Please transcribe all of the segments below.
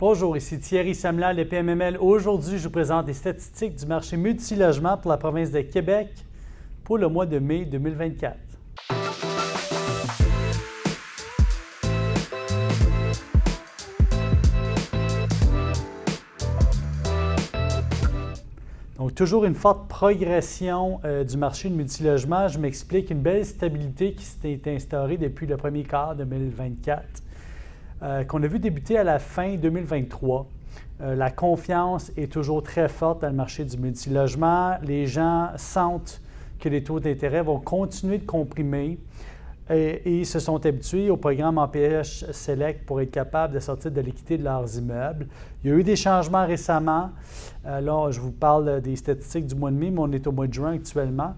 Bonjour, ici Thierry Samlal de PMML. Aujourd'hui, je vous présente les statistiques du marché multilogement pour la province de Québec pour le mois de mai 2024. Donc, toujours une forte progression du marché de multilogement. Je m'explique, une belle stabilité qui s'est instaurée depuis le premier quart 2024. Qu'on a vu débuter à la fin 2023. La confiance est toujours très forte dans le marché du multilogement. Les gens sentent que les taux d'intérêt vont continuer de comprimer et se sont habitués au programme MPH Select pour être capables de sortir de l'équité de leurs immeubles. Il y a eu des changements récemment. Là, je vous parle des statistiques du mois de mai, mais on est au mois de juin actuellement.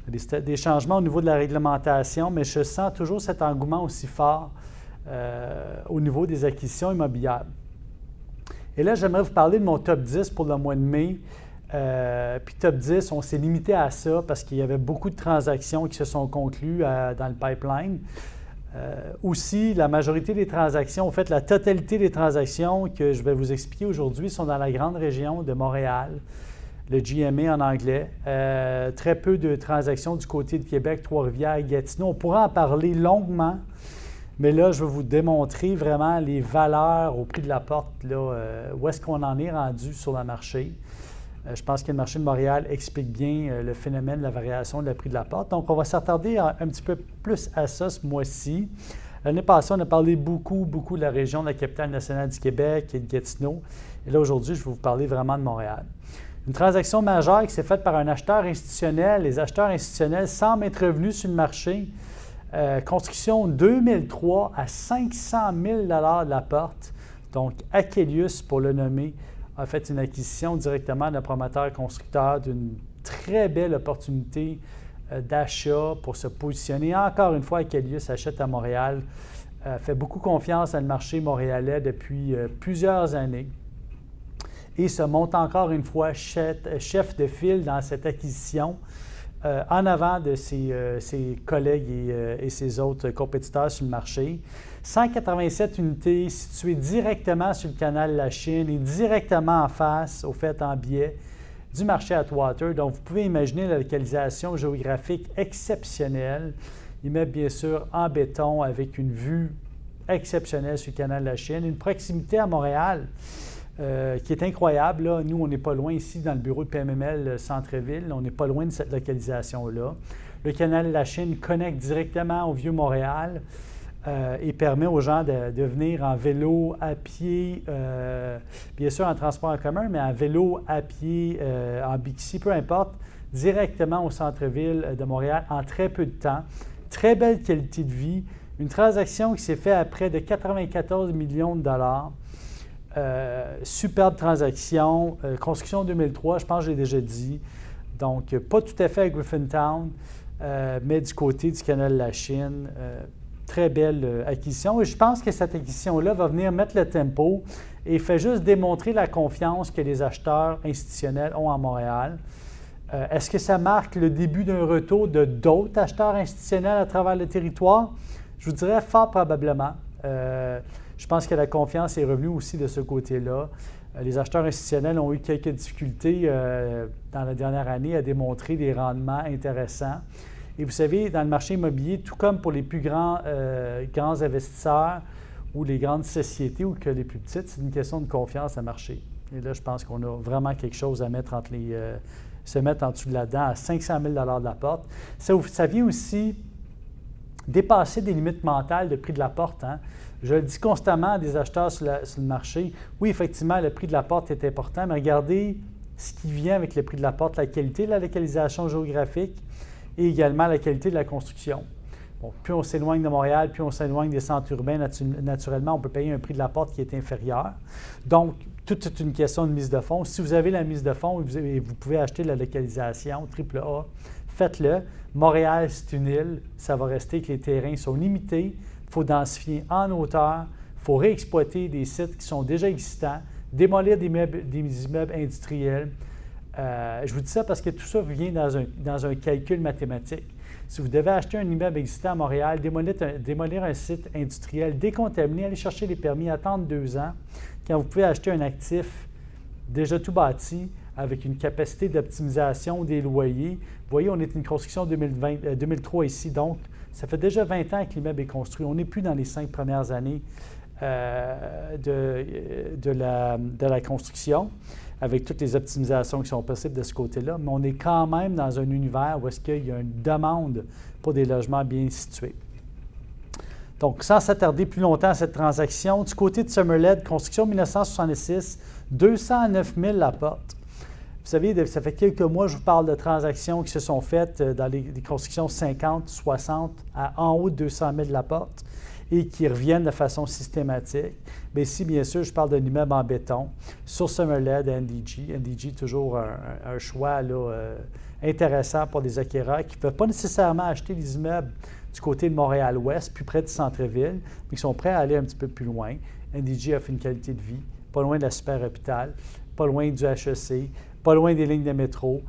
Des changements au niveau de la réglementation, mais je sens toujours cet engouement aussi fort au niveau des acquisitions immobilières. Et là, j'aimerais vous parler de mon top 10 pour le mois de mai. Puis top 10, on s'est limité à ça parce qu'il y avait beaucoup de transactions qui se sont conclues dans le pipeline. Aussi, la majorité des transactions, en fait, la totalité des transactions que je vais vous expliquer aujourd'hui sont dans la grande région de Montréal, le GMA en anglais. Très peu de transactions du côté de Québec, Trois-Rivières, Gatineau. On pourra en parler longuement. Mais là, je vais vous démontrer vraiment les valeurs au prix de la porte, là, où est-ce qu'on en est rendu sur le marché. Je pense que le marché de Montréal explique bien le phénomène de la variation de prix de la porte. Donc, on va s'attarder un petit peu plus à ça ce mois-ci. L'année passée, on a parlé beaucoup de la région de la capitale nationale du Québec et de Gatineau. Et là, aujourd'hui, je vais vous parler vraiment de Montréal. Une transaction majeure qui s'est faite par un acheteur institutionnel. Les acheteurs institutionnels semblent être revenus sur le marché. Construction 2003 à 500 000 de la porte. Donc, Achelius, pour le nommer, a fait une acquisition directement d'un promoteur-constructeur d'une très belle opportunité d'achat pour se positionner. Encore une fois, Achelius achète à Montréal, fait beaucoup confiance dans le marché montréalais depuis plusieurs années et se monte encore une fois chef de file dans cette acquisition. En avant de ses collègues et ses autres compétiteurs sur le marché. 187 unités situées directement sur le canal de la Chine et directement en face, au fait en biais, du marché Atwater. Donc, vous pouvez imaginer la localisation géographique exceptionnelle. Immeuble, bien sûr, en béton avec une vue exceptionnelle sur le canal de la Chine, une proximité à Montréal. Qui est incroyable. Là. Nous, on n'est pas loin ici dans le bureau de PMML Centre-Ville. On n'est pas loin de cette localisation-là. Le canal de la Chine connecte directement au Vieux-Montréal et permet aux gens de venir en vélo, à pied, bien sûr en transport en commun, mais en vélo, à pied, en bixi, peu importe, directement au centre-ville de Montréal en très peu de temps. Très belle qualité de vie. Une transaction qui s'est faite à près de 94 millions de dollars. Superbe transaction, construction 2003, je pense que je l'ai déjà dit. Donc, pas tout à fait à Griffintown, mais du côté du canal de la Chine. Très belle acquisition. Et je pense que cette acquisition-là va venir mettre le tempo et fait juste démontrer la confiance que les acheteurs institutionnels ont à Montréal. Est-ce que ça marque le début d'un retour de d'autres acheteurs institutionnels à travers le territoire? Je vous dirais fort probablement. Je pense que la confiance est revenue aussi de ce côté-là. Les acheteurs institutionnels ont eu quelques difficultés dans la dernière année à démontrer des rendements intéressants. Et vous savez, dans le marché immobilier, tout comme pour les plus grands investisseurs ou les grandes sociétés ou que les plus petites, c'est une question de confiance à marché. Et là, je pense qu'on a vraiment quelque chose à mettre se mettre en dessous de là-dedans à 500 000 de la porte. Ça vient aussi dépasser des limites mentales de prix de la porte. Hein? Je le dis constamment à des acheteurs sur le marché. Oui, effectivement, le prix de la porte est important, mais regardez ce qui vient avec le prix de la porte, la qualité de la localisation géographique et également la qualité de la construction. Bon, plus on s'éloigne de Montréal, plus on s'éloigne des centres urbains, naturellement, on peut payer un prix de la porte qui est inférieur. Donc, tout est une question de mise de fonds. Si vous avez la mise de fonds et vous pouvez acheter la localisation AAA, faites-le. Montréal, c'est une île. Ça va rester que les terrains sont limités. Il faut densifier en hauteur. Il faut réexploiter des sites qui sont déjà existants, démolir des immeubles industriels. Je vous dis ça parce que tout ça vient dans un calcul mathématique. Si vous devez acheter un immeuble existant à Montréal, démolir un site industriel décontaminé, aller chercher les permis, attendre 2 ans, quand vous pouvez acheter un actif déjà tout bâti, avec une capacité d'optimisation des loyers. Vous voyez, on est une construction 2003 ici, donc ça fait déjà 20 ans que l'immeuble est construit. On n'est plus dans les 5 premières années de la construction, avec toutes les optimisations qui sont possibles de ce côté-là, mais on est quand même dans un univers où est-ce qu'il y a une demande pour des logements bien situés. Donc, sans s'attarder plus longtemps à cette transaction, du côté de Summerled, construction 1966, 209 000 la porte. Vous savez, ça fait quelques mois que je vous parle de transactions qui se sont faites dans les constructions 50, 60, en haut de 200 000 la porte et qui reviennent de façon systématique. Mais ici, bien sûr, je parle d'un immeuble en béton sur Summerled à NDG. NDG, toujours un choix là, intéressant pour des acquéreurs qui ne peuvent pas nécessairement acheter des immeubles du côté de Montréal-Ouest, plus près du centre-ville, mais qui sont prêts à aller un petit peu plus loin. NDG offre une qualité de vie, pas loin de la super-hôpital, pas loin du HEC, pas loin des lignes de métro.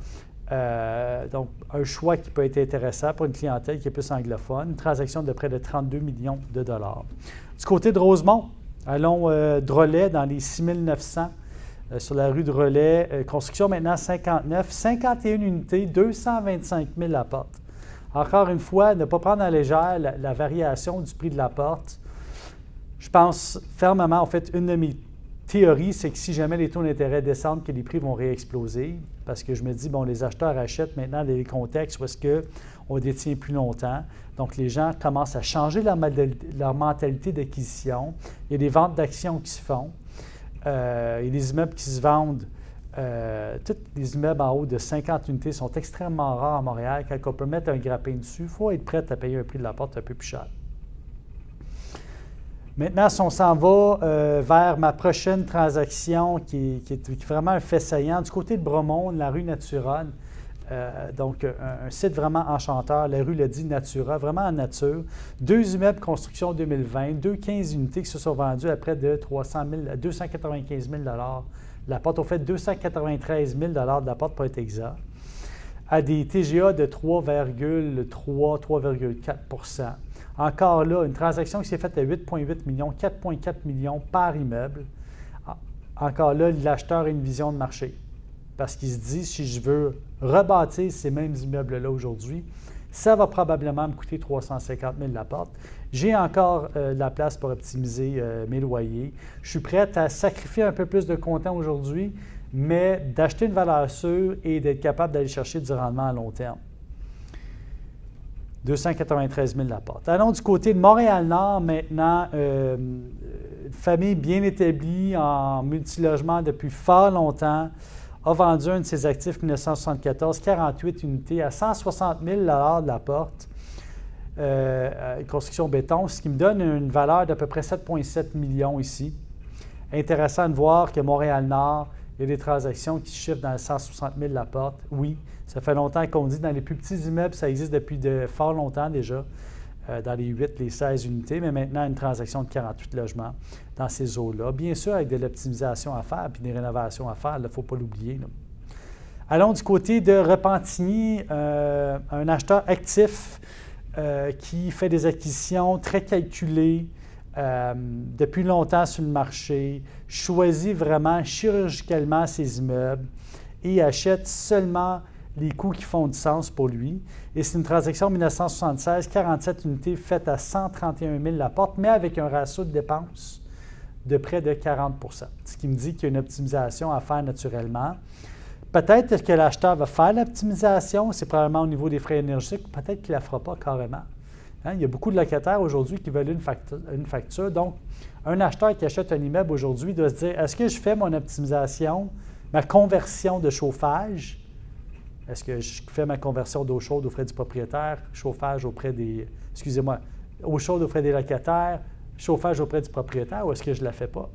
Donc, un choix qui peut être intéressant pour une clientèle qui est plus anglophone. Une transaction de près de 32 millions de dollars. Du côté de Rosemont, allons Drolet dans les 6 900 sur la rue de Drolet. Construction maintenant 59, 51 unités, 225 000 la porte. Encore une fois, ne pas prendre à légère la variation du prix de la porte. Je pense fermement, en fait, une de mes théories, c'est que si jamais les taux d'intérêt descendent, que les prix vont réexploser, parce que je me dis, bon, les acheteurs achètent maintenant des contextes où est-ce qu'on détient plus longtemps. Donc, les gens commencent à changer leur mentalité d'acquisition. Il y a des ventes d'actions qui se font. Il y a des immeubles qui se vendent. Tous les immeubles en haut de 50 unités sont extrêmement rares à Montréal. Quand on peut mettre un grappin dessus, il faut être prêt à payer un prix de la porte un peu plus cher. Maintenant, si on s'en va vers ma prochaine transaction qui est vraiment un fait saillant, du côté de Bromont, la rue Natura, donc un site vraiment enchanteur, la rue le dit Natura, vraiment en nature. 2 immeubles construction 2020, 15 unités qui se sont vendues à près de 295 000 la porte. On fait 293 000 de la porte pour être exact, à des TGA de 3,4 Encore là, une transaction qui s'est faite à 8,8 millions, 4,4 millions par immeuble. Encore là, l'acheteur a une vision de marché. Parce qu'il se dit, si je veux rebâtir ces mêmes immeubles-là aujourd'hui, ça va probablement me coûter 350 000 la porte. J'ai encore de la place pour optimiser mes loyers. Je suis prêt à sacrifier un peu plus de comptant aujourd'hui, mais d'acheter une valeur sûre et d'être capable d'aller chercher du rendement à long terme. 293 000 la porte. Allons du côté de Montréal-Nord maintenant. Une famille bien établie en multilogement depuis fort longtemps a vendu un de ses actifs 1974, 48 unités à 160 000 de la porte. Construction béton, ce qui me donne une valeur d'à peu près 7,7 millions ici. Intéressant de voir que Montréal-Nord, il y a des transactions qui chiffrent dans les 160 000 la porte. Oui, ça fait longtemps qu'on dit dans les plus petits immeubles, ça existe depuis fort longtemps déjà, dans les 8, les 16 unités, mais maintenant une transaction de 48 logements dans ces eaux-là. Bien sûr, avec de l'optimisation à faire puis des rénovations à faire, il ne faut pas l'oublier. Allons du côté de Repentigny, un acheteur actif qui fait des acquisitions très calculées, depuis longtemps sur le marché, choisit vraiment chirurgicalement ses immeubles et achète seulement les coûts qui font du sens pour lui. Et c'est une transaction 1976, 47 unités faites à 131 000 la porte, mais avec un ratio de dépenses de près de 40 %. Ce qui me dit qu'il y a une optimisation à faire naturellement. Peut-être que l'acheteur va faire l'optimisation, c'est probablement au niveau des frais énergétiques, peut-être qu'il ne la fera pas carrément. Hein? Il y a beaucoup de locataires aujourd'hui qui veulent une facture. Donc, un acheteur qui achète un immeuble aujourd'hui doit se dire, est-ce que je fais mon optimisation, ma conversion de chauffage? Est-ce que je fais ma conversion d'eau chaude aux frais du propriétaire, chauffage auprès des... Excusez-moi, eau chaude auprès des locataires, chauffage auprès du propriétaire, ou est-ce que je ne la fais pas?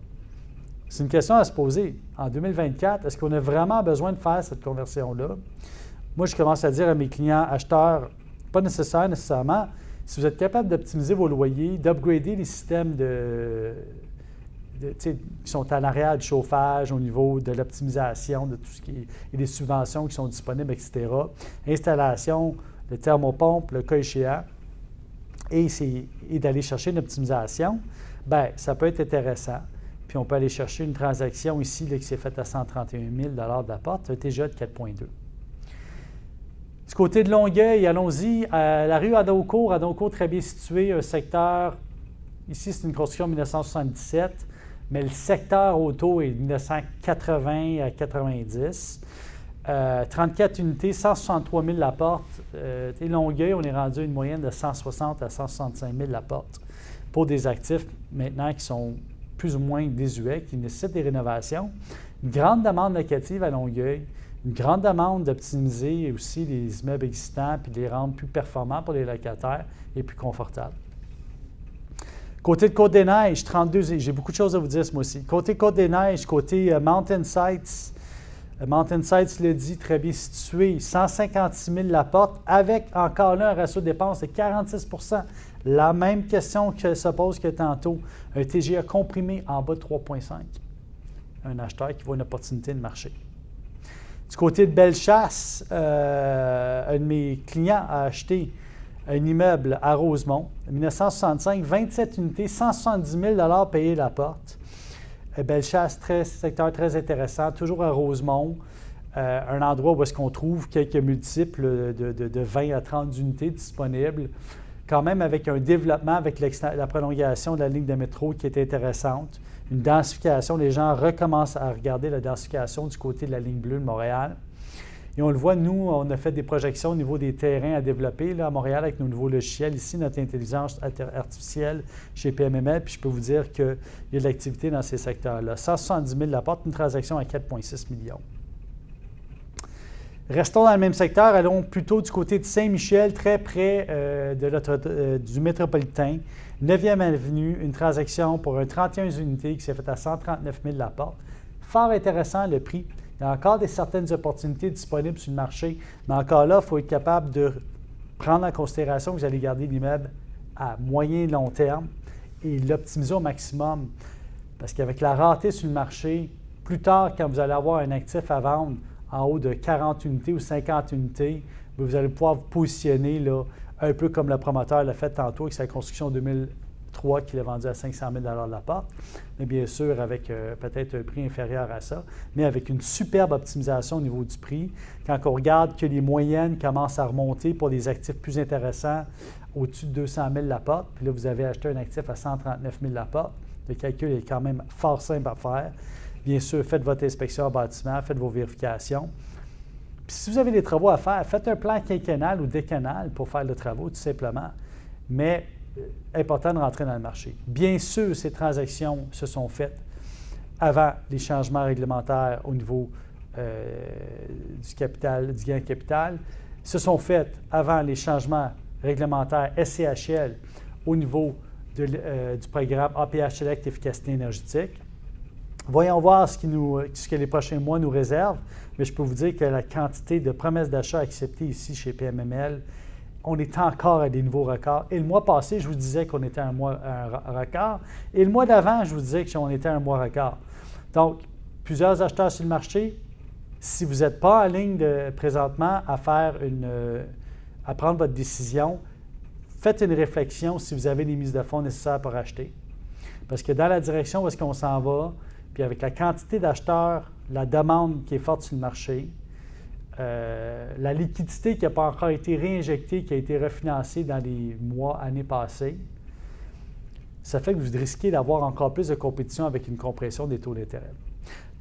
C'est une question à se poser. En 2024, est-ce qu'on a vraiment besoin de faire cette conversion-là? Moi, je commence à dire à mes clients acheteurs, pas nécessairement, si vous êtes capable d'optimiser vos loyers, d'upgrader les systèmes qui sont à l'arrière du chauffage, au niveau de l'optimisation de tout ce qui est et des subventions qui sont disponibles, etc. Installation le thermopompe, le cas échéant, et d'aller chercher une optimisation, bien, ça peut être intéressant. Puis on peut aller chercher une transaction ici là, qui s'est faite à 131 000 de la porte, un TGA de 4,2. Du côté de Longueuil, allons-y. La rue Adoncourt très bien située, un secteur, ici c'est une construction de 1977, mais le secteur autour est de 1980 à 90. 34 unités, 163 000 la porte. Longueuil, on est rendu à une moyenne de 160 à 165 000 la porte pour des actifs maintenant qui sont plus ou moins désuets, qui nécessitent des rénovations. Une grande demande locative à Longueuil, une grande demande d'optimiser aussi les immeubles existants puis de les rendre plus performants pour les locataires et plus confortables. Côté de Côte-des-Neiges, 32, j'ai beaucoup de choses à vous dire ce mois-ci. Côté Côte-des-Neiges, côté Mountain Sites, Mountain Sites le dit, très bien situé, 156 000 la porte, avec encore là un ratio de dépenses de 46 %. La même question que se pose que tantôt, un TGA comprimé en bas de 3,5. Un acheteur qui voit une opportunité de marché. Du côté de Bellechasse, un de mes clients a acheté un immeuble à Rosemont, 1965, 27 unités, 170 000 payés la porte. Bellechasse, secteur très intéressant, toujours à Rosemont, un endroit où est-ce qu'on trouve quelques multiples de 20 à 30 unités disponibles, quand même avec un développement, avec la prolongation de la ligne de métro qui est intéressante, une densification, les gens recommencent à regarder la densification du côté de la ligne bleue de Montréal. Et on le voit, nous, on a fait des projections au niveau des terrains à développer là, à Montréal avec nos nouveaux logiciels. Ici, notre intelligence artificielle chez PMML, puis je peux vous dire qu'il y a de l'activité dans ces secteurs-là. 170 000 la porte, une transaction à 4,6 millions. Restons dans le même secteur, allons plutôt du côté de Saint-Michel, très près du métropolitain, 9e avenue, une transaction pour un 31 unités qui s'est faite à 139 000 la porte. Fort intéressant le prix. Il y a encore certaines opportunités disponibles sur le marché, mais encore là, il faut être capable de prendre en considération que vous allez garder l'immeuble à moyen et long terme et l'optimiser au maximum. Parce qu'avec la rareté sur le marché, plus tard, quand vous allez avoir un actif à vendre en haut de 40 unités ou 50 unités, vous allez pouvoir vous positionner là, un peu comme le promoteur l'a fait tantôt avec sa construction 2003 qu'il a vendu à 500 000 la porte. Mais bien sûr, avec peut-être un prix inférieur à ça, mais avec une superbe optimisation au niveau du prix. Quand on regarde que les moyennes commencent à remonter pour des actifs plus intéressants au-dessus de 200 000 la porte, puis là, vous avez acheté un actif à 139 000 la porte, le calcul est quand même fort simple à faire. Bien sûr, faites votre inspection en bâtiment, faites vos vérifications. Puis si vous avez des travaux à faire, faites un plan quinquennal ou décennal pour faire les travaux, tout simplement. Mais important de rentrer dans le marché. Bien sûr, ces transactions se sont faites avant les changements réglementaires au niveau du gain capital, se sont faites avant les changements réglementaires SCHL au niveau du programme APH Select Efficacité énergétique. Voyons voir ce que les prochains mois nous réservent, mais je peux vous dire que la quantité de promesses d'achat acceptées ici chez PMML, on est encore à des nouveaux records. Et le mois passé, je vous disais qu'on était à un record. Et le mois d'avant, je vous disais qu'on était à un mois record. Donc, plusieurs acheteurs sur le marché. Si vous n'êtes pas en ligne présentement à prendre votre décision, faites une réflexion si vous avez les mises de fonds nécessaires pour acheter. Parce que dans la direction où est-ce qu'on s'en va, puis avec la quantité d'acheteurs, la demande qui est forte sur le marché, la liquidité qui n'a pas encore été réinjectée, qui a été refinancée dans les mois, années passées, ça fait que vous risquez d'avoir encore plus de compétition avec une compression des taux d'intérêt.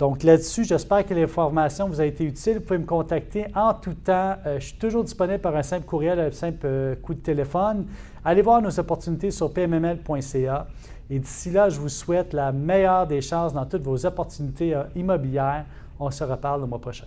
Donc là-dessus, j'espère que l'information vous a été utile. Vous pouvez me contacter en tout temps. Je suis toujours disponible par un simple courriel, un simple coup de téléphone. Allez voir nos opportunités sur pmml.ca. Et d'ici là, je vous souhaite la meilleure des chances dans toutes vos opportunités immobilières. On se reparle le mois prochain.